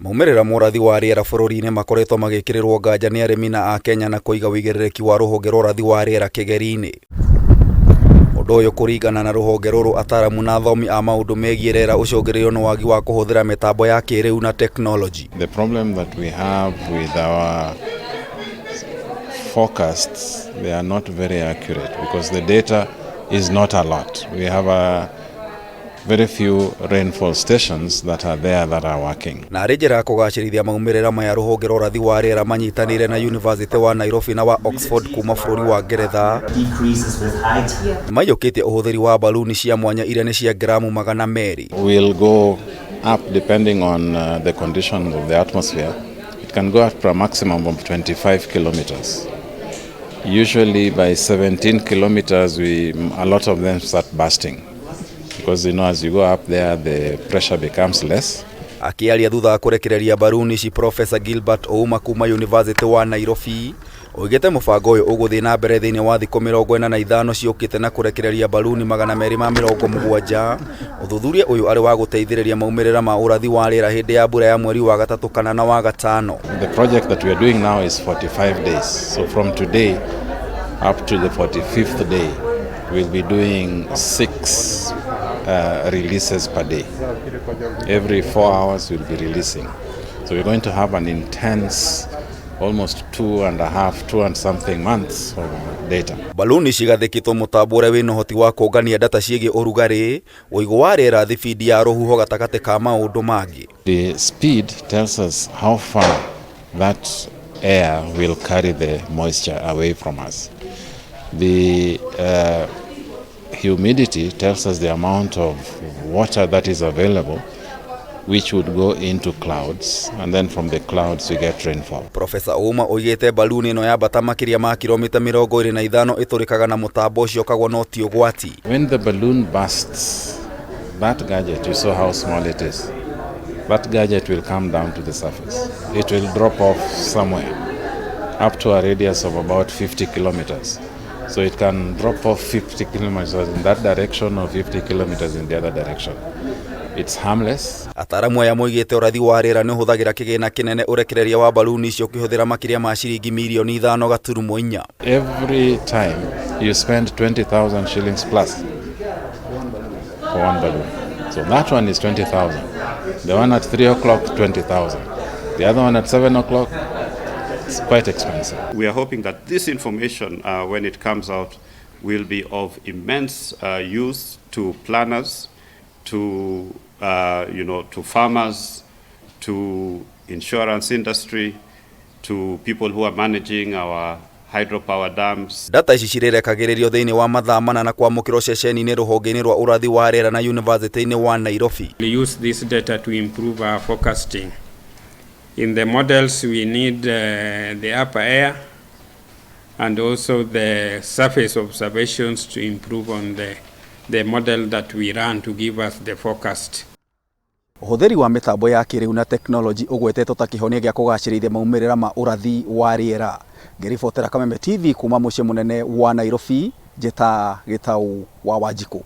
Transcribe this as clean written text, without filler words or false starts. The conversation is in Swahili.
Maumĩrĩra ma ũrathi wa rĩera bũrũri-inĩ makoretwo magĩkĩrĩrwo nganja nĩ arĩmi na Akenya na kũiga wĩigĩrĩrĩki wa rũhonge rwa ũrathi wa rĩera kĩgeri-inĩ. Ũndũ ũyũ kũringana na rũhonge rũrũ ataramu na athomi a maũndũ megiĩ rĩera ũcũngĩrĩirio nĩ wagi wa kũhũthĩra mĩtambo ya kĩrĩu na technology. The problem that we have with our forecasts, they are not very accurate because the data is not a lot. We have very few rainfall stations that are there that are working. Na arĩ njĩra ya kũgacĩrithia maumĩrĩra maya rũhonge rwa ũrathi wa rĩera manyitanĩire na University wa Nairobi na wa Oxford kuma bũrũri wa Ngeretha maiyũkĩtie ũhũthĩri wa baluni cia mwanya iria nĩ cia gramu 200. We'll go up depending on the conditions of the atmosphere. It can go up to a maximum of 25 kilometers. Usually by 17 kilometers, a lot of them start bursting. Because as you go up there, the pressure becomes less. Akiaria thutha wa kũrekereria baluni ci Professor Gilbert Ouma kuma University wa Nairobi oigĩte mũbango ũyũ ũgũthiĩ na mbere thĩinĩ wa thikũ 45 ciũkĩte na kũrekereria baluni 270. Ũthuthuria ũyũ arĩ wa gũteithĩrĩria maumĩrĩra ma ũrathi wa rĩera hĩndĩ ya mbura ya mweri wa gatatũ kana na wa gatano. The project that we are doing now is 45 days. So from today up to the 45th day, we'll be doing 6 releases per day. Every 4 hours we'll be releasing. So we're going to have an intense, almost 2 and something months of data. Baluni cigathĩkĩtwo mũtambo ũrĩa wĩna ũhoti wa kũngania data ciĩgiĩ ũrugarĩ, ũigũ wa rĩera, thibindi ya rũhuho gatagatĩ ka maũndũ mangĩ. The speed tells us how far that air will carry the moisture away from us. The humidity tells us the amount of water that is available, which would go into clouds, and then from the clouds we get rainfall. Professor Ouma oigĩte baluni ĩno yambata makĩria ma kilomita 25 ĩtũrĩkaga na mũtambo ũcio ũkagwo no ti ũgwati. When the balloon bursts, that gadget, you saw how small it is. That gadget will come down to the surface. It will drop off somewhere up to a radius of about 50 kilometers. So it can drop off 50 kilometers in that direction or 50 kilometers in the other direction. It's harmless. Ataramu aya moigĩte ũrathi wa rĩera nĩ ũhũthagĩra kĩgĩna kĩnene ũrekereria wa baluni icio ũkĩhũthĩra makĩria ma ciringi mirioni 5.4. Every time you spend 20,000 shillings plus for one balloon. So that one is 20,000. The one at 3 o'clock, 20,000. The other one at 7 o'clock, it's quite expensive. We are hoping that this information, when it comes out, will be of immense use to planners, to to farmers, to insurance industry, to people who are managing our hydropower dams. Data ici cirekagĩrĩrio thĩinĩ wa mathaa 4 na kwamũkĩrwo ceceni-inĩ rũhonge-inĩ rwa ũrathi wa rĩera na University-inĩ wa Nairobi. We use this data to improve our forecasting. In the models we need the upper air and also the surface observations to improve on the model that we run to give us the forecast. Ũhũthĩri wa mĩtambo ya kĩrĩu na technology ũgwetetwo ta kĩhonia gĩa kũgacĩrithia maumĩrĩra ma ũrathi wa rĩera. Ngĩribotera Kameme TV kuma mũciĩ mũnene wa Nairobi, njĩta Gĩtaũ wa Wanjikũ.